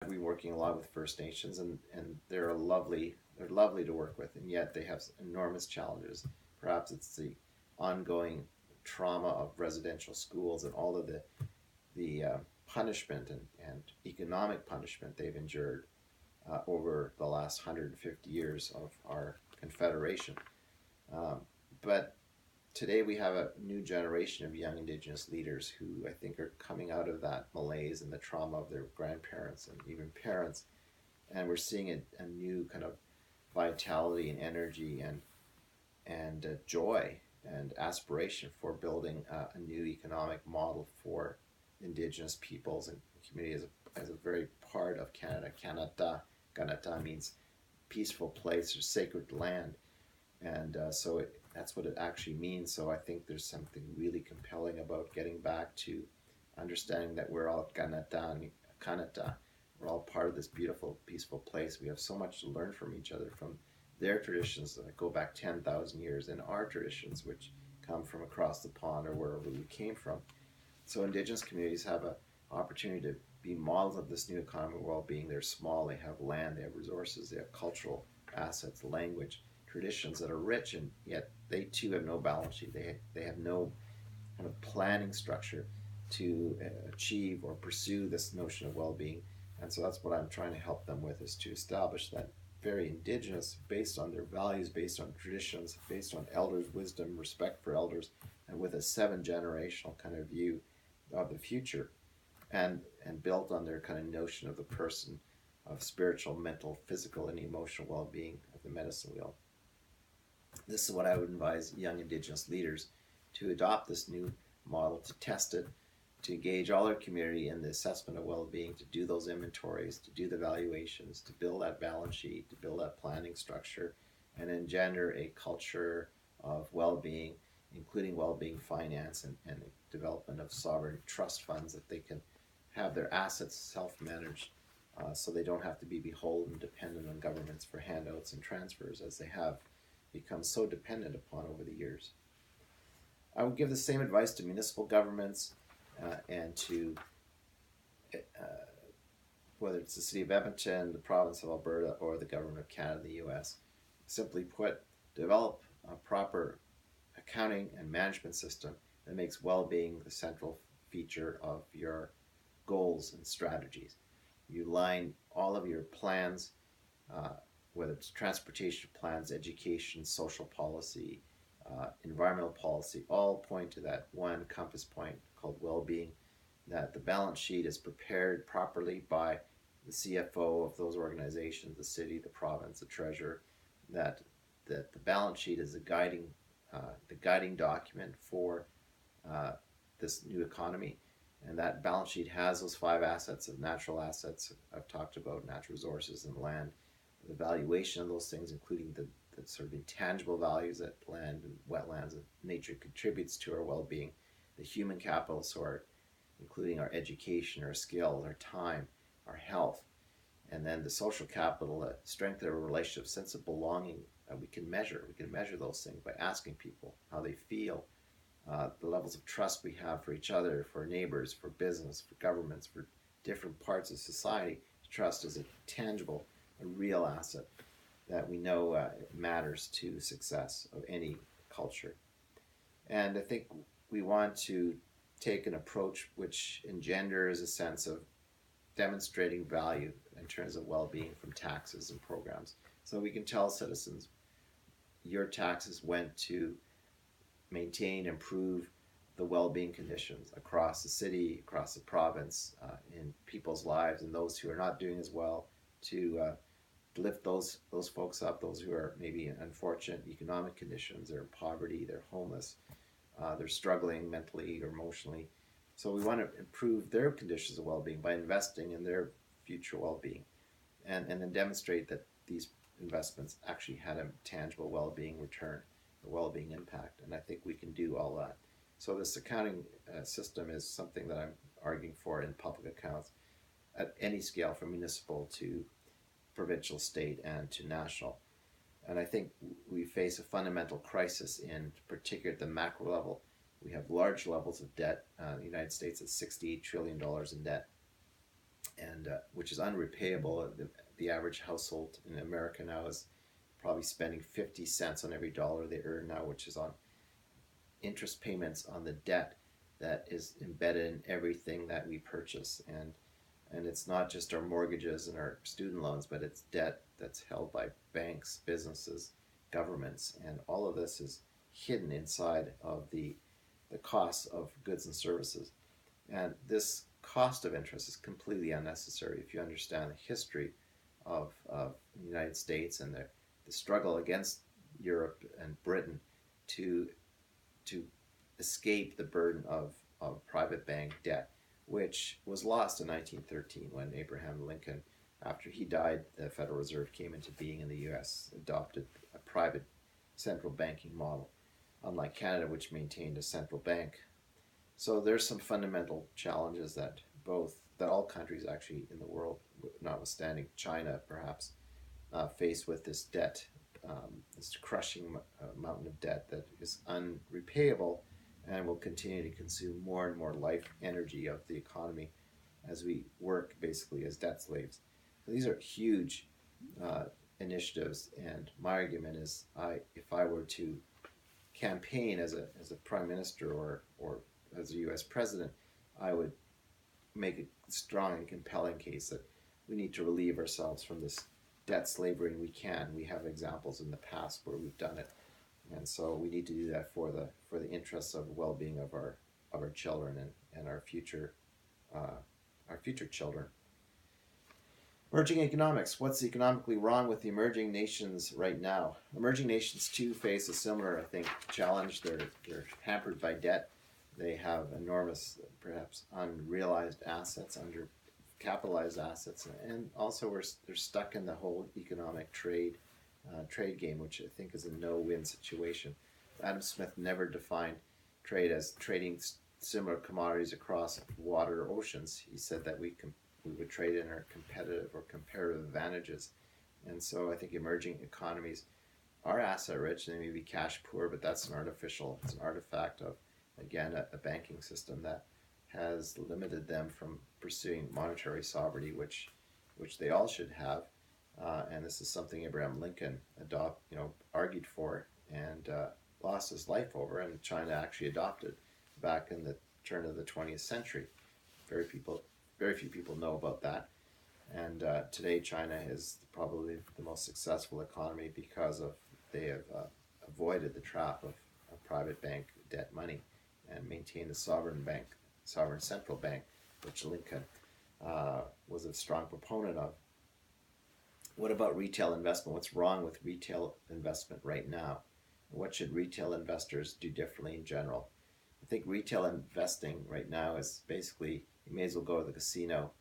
I've been working a lot with First Nations, and they're lovely to work with, and yet they have enormous challenges. Perhaps it's the ongoing trauma of residential schools and all of the punishment and economic punishment they've endured over the last 150 years of our confederation. Um, but today we have a new generation of young Indigenous leaders who I think are coming out of that malaise and the trauma of their grandparents and even parents, and we're seeing a new kind of vitality and energy and joy and aspiration for building a new economic model for Indigenous peoples and community as a very part of Canada. Kanata means peaceful place or sacred land, and that's what it actually means. So I think there's something really compelling about getting back to understanding that we're all Kanata. We're all part of this beautiful, peaceful place. We have so much to learn from each other, from their traditions that go back 10,000 years, and our traditions, which come from across the pond or wherever we came from. So Indigenous communities have an opportunity to be models of this new economic well-being. They're small, they have land, they have resources, they have cultural assets, language, traditions that are rich, and yet they too have no balance sheet. They have no kind of planning structure to achieve or pursue this notion of well-being. And so that's what I'm trying to help them with, is to establish that very Indigenous, based on their values, based on traditions, based on elders' wisdom, respect for elders, and with a 7 generational kind of view of the future, and built on their kind of notion of the person, of spiritual, mental, physical, and emotional well-being of the medicine wheel. This is what I would advise young Indigenous leaders to adopt this new model, to test it, to engage all our community in the assessment of well-being, to do those inventories, to do the valuations, to build that balance sheet, to build that planning structure, and engender a culture of well-being, including well-being finance and development of sovereign trust funds that they can have their assets self-managed, so they don't have to be beholden, dependent on governments for handouts and transfers, as they have become so dependent upon over the years. I would give the same advice to municipal governments and to whether it's the City of Edmonton, the Province of Alberta, or the Government of Canada, the US. Simply put, develop a proper accounting and management system that makes well-being the central feature of your goals and strategies. You line all of your plans, whether it's transportation plans, education, social policy, environmental policy, all point to that one compass point called well-being, that the balance sheet is prepared properly by the CFO of those organizations, the city, the province, the treasurer, that the balance sheet is the guiding document for this new economy. And that balance sheet has those 5 assets of natural assets I've talked about, natural resources and land, the valuation of those things, including the sort of intangible values that land and wetlands and nature contributes to our well-being, the human capital, so including our education, our skills, our time, our health, and then the social capital, the strength of our relationship, sense of belonging. We can measure those things by asking people how they feel, the levels of trust we have for each other, for neighbors, for business, for governments, for different parts of society. Trust is a tangible, a real asset that we know matters to success of any culture. And I think we want to take an approach which engenders a sense of demonstrating value in terms of well-being from taxes and programs. So we can tell citizens, your taxes went to maintain, improve the well-being conditions across the city, across the province, in people's lives, and those who are not doing as well, to lift those folks up, those who are maybe in unfortunate economic conditions, they're in poverty, they're homeless, they're struggling mentally or emotionally. So we want to improve their conditions of well-being by investing in their future well-being, and then demonstrate that these investments actually had a tangible well-being return, a well-being impact, and I think we can do all that. So this accounting system is something that I'm arguing for in public accounts at any scale, from municipal to provincial, state, and to national. And I think we face a fundamental crisis, in particular at the macro level. We have large levels of debt. The United States is $68 trillion in debt. and which is unrepayable. The average household in America now is probably spending 50 cents on every dollar they earn now, which is on interest payments on the debt that is embedded in everything that we purchase. And it's not just our mortgages and our student loans, but it's debt that's held by banks, businesses, governments, and all of this is hidden inside of the costs of goods and services. And this cost of interest is completely unnecessary if you understand the history of the United States and the struggle against Europe and Britain to to escape the burden of private bank debt, which was lost in 1913 when Abraham Lincoln, after he died, the Federal Reserve came into being in the U.S., adopted a private central banking model, unlike Canada, which maintained a central bank. So there's some fundamental challenges that all countries actually in the world, notwithstanding China perhaps, face with this debt, this crushing mountain of debt that is unrepayable and will continue to consume more and more life energy of the economy as we work basically as debt slaves. So these are huge initiatives, and my argument is, if I were to campaign as a prime minister or as a U.S. president, I would make a strong and compelling case that we need to relieve ourselves from this debt slavery, and we can. We have examples in the past where we've done it, and so we need to do that for the interests of well-being of our children and our future children. Emerging economics. What's economically wrong with the emerging nations right now? Emerging nations too face a similar, I think, challenge. They're hampered by debt. They have enormous, perhaps unrealized assets, undercapitalized assets, and also they're stuck in the whole economic trade game, which I think is a no-win situation. Adam Smith never defined trade as trading similar commodities across water or oceans. He said that we would trade in our competitive or comparative advantages. And so I think emerging economies are asset rich. They may be cash poor, but it's an artifact of, again, a banking system that has limited them from pursuing monetary sovereignty, which they all should have. And this is something Abraham Lincoln argued for and lost his life over, and China actually adopted back in the turn of the 20th century. Very few people know about that. And today China is probably the most successful economy because they have avoided the trap of private bank debt money and maintained a sovereign central bank, which Lincoln was a strong proponent of. What about retail investment? What's wrong with retail investment right now? What should retail investors do differently in general? I think retail investing right now is basically, you may as well go to the casino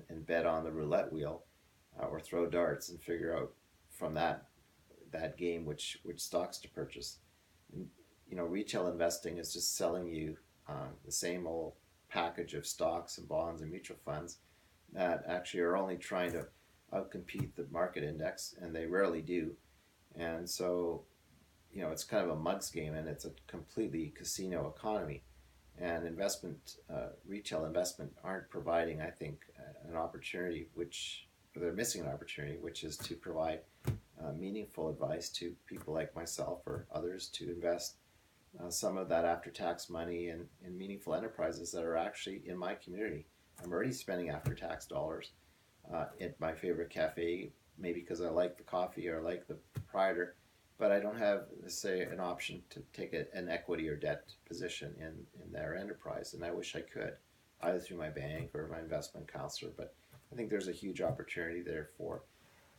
and bet on the roulette wheel or throw darts and figure out from that game which stocks to purchase. And, retail investing is just selling you the same old package of stocks and bonds and mutual funds that actually are only trying to outcompete the market index, and they rarely do. And so, it's kind of a mug's game, and it's a completely casino economy. And retail investment aren't providing, I think, an opportunity, they're missing an opportunity, which is to provide meaningful advice to people like myself or others to invest some of that after-tax money in meaningful enterprises that are actually in my community. I'm already spending after-tax dollars at my favorite cafe, maybe because I like the coffee or I like the proprietor, but I don't have, say, an option to take an equity or debt position in their enterprise, and I wish I could, either through my bank or my investment counselor. But I think there's a huge opportunity there for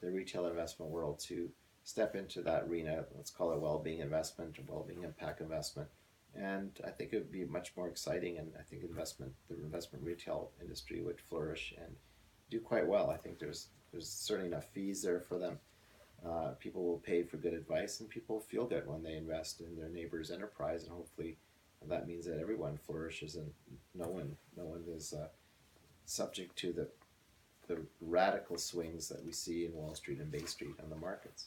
the retail investment world to step into that arena. Let's call it well-being investment or well-being impact investment. And I think it would be much more exciting, and I think the investment retail industry would flourish and do quite well. I think there's certainly enough fees there for them. People will pay for good advice, and people feel good when they invest in their neighbor's enterprise, and hopefully that means that everyone flourishes and no one is subject to the radical swings that we see in Wall Street and Bay Street on the markets.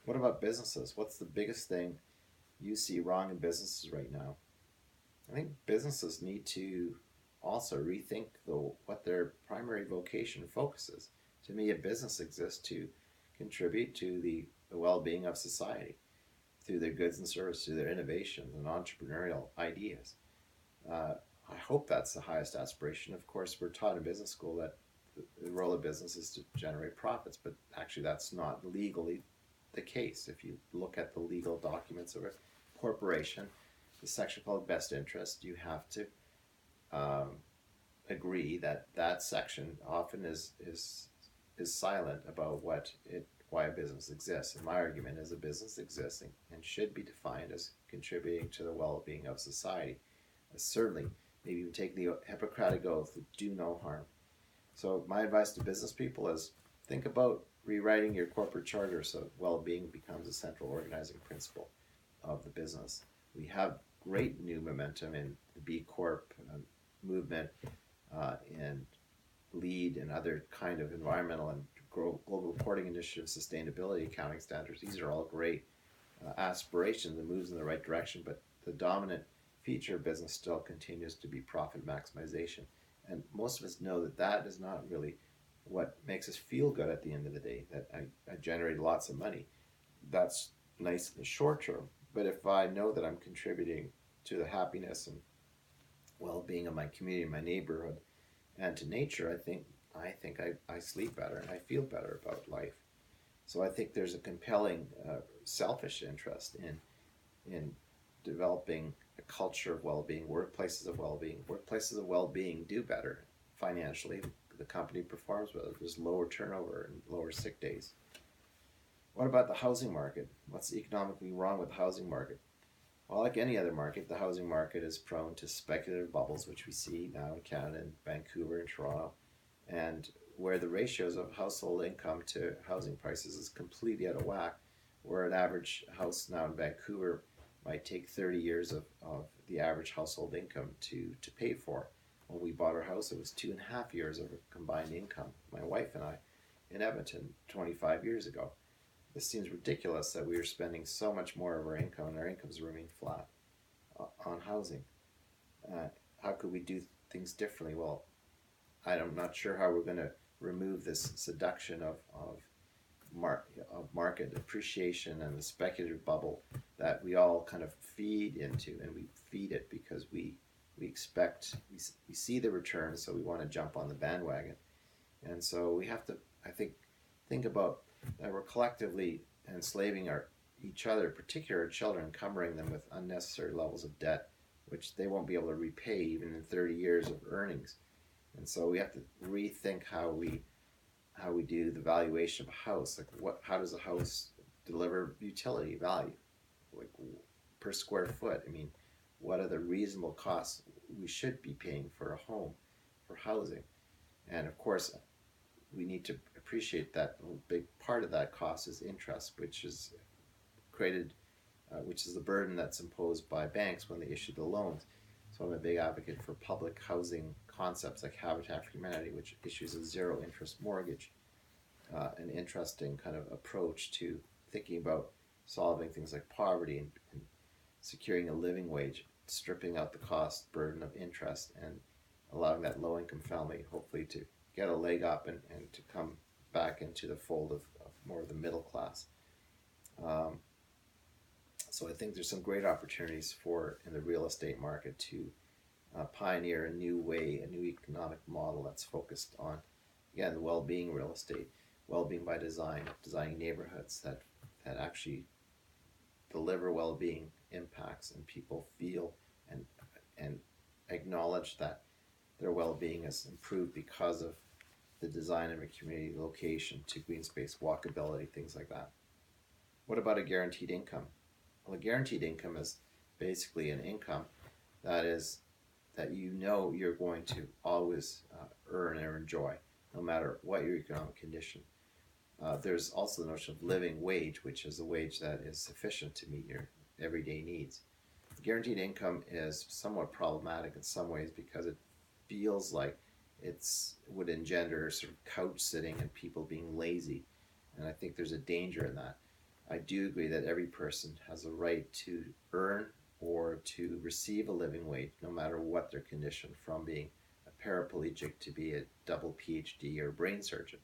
What about businesses? What's the biggest thing you see wrong in businesses right now? I think businesses need to also rethink what their primary vocation focuses. To me, a business exists to contribute to the well-being of society through their goods and services, through their innovations and entrepreneurial ideas. Uh, I hope that's the highest aspiration. Of course, we're taught in business school that the role of business is to generate profits, but actually, that's not legally the case. If you look at the legal documents of a corporation, the section called best interest, you have to um, agree that that section often is silent about why a business exists. And my argument is a business exists and should be defined as contributing to the well-being of society. Certainly, maybe even take the Hippocratic Oath, do no harm. So my advice to business people is think about rewriting your corporate charter so well-being becomes a central organizing principle of the business. We have great new momentum in the B Corp movement and LEAD and other kind of environmental and global reporting initiatives, sustainability, accounting standards. These are all great aspirations and moves in the right direction, but the dominant feature of business still continues to be profit maximization. And most of us know that that is not really what makes us feel good at the end of the day, that I generated lots of money. That's nice in the short term. But if I know that I'm contributing to the happiness and well-being of my community, my neighborhood, and to nature, I sleep better and I feel better about life. So I think there's a compelling selfish interest in developing a culture of well-being, workplaces of well-being. Workplaces of well-being do better financially. The company performs better. There's lower turnover and lower sick days. What about the housing market? What's economically wrong with the housing market? Well, like any other market, the housing market is prone to speculative bubbles, which we see now in Canada, and Vancouver, and Toronto, and where the ratios of household income to housing prices is completely out of whack, where an average house now in Vancouver might take 30 years of the average household income to pay for. When we bought our house, it was 2.5 years of combined income, my wife and I, in Edmonton 25 years ago. This seems ridiculous that we are spending so much more of our income and our incomes remain flat on housing. How could we do things differently? Well, I'm not sure how we're going to remove this seduction of market appreciation and the speculative bubble that we all kind of feed into, and we feed it because we expect we see the return, so we want to jump on the bandwagon. And so we have to, I think about that we're collectively enslaving each other, particularly our children, encumbering them with unnecessary levels of debt, which they won't be able to repay even in 30 years of earnings. And so we have to rethink how we do the valuation of a house. Like how does a house deliver utility value, like per square foot? I mean, what are the reasonable costs we should be paying for a home, for housing? And of course, we need to appreciate that a big part of that cost is interest, which is created, which is the burden that's imposed by banks when they issue the loans. So I'm a big advocate for public housing concepts like Habitat for Humanity, which issues a zero interest mortgage, an interesting kind of approach to thinking about solving things like poverty and securing a living wage, stripping out the cost burden of interest and allowing that low-income family hopefully to get a leg up and to come back into the fold of more of the middle class. So I think there's some great opportunities in the real estate market to pioneer a new way, a new economic model that's focused on, again, the well-being real estate, well-being by design, designing neighborhoods that actually deliver well-being impacts and people feel and acknowledge that their well-being is improved because of the design of a community, location to green space, walkability, things like that. What about a guaranteed income? Well, a guaranteed income is basically an income that you know you're going to always earn or enjoy, no matter what your economic condition. There's also the notion of living wage, which is a wage that is sufficient to meet your everyday needs. Guaranteed income is somewhat problematic in some ways because it feels like it would engender sort of couch sitting and people being lazy, and I think there's a danger in that. I do agree that every person has a right to earn or to receive a living wage, no matter what their condition, from being paraplegic to be a double PhD or brain surgeon.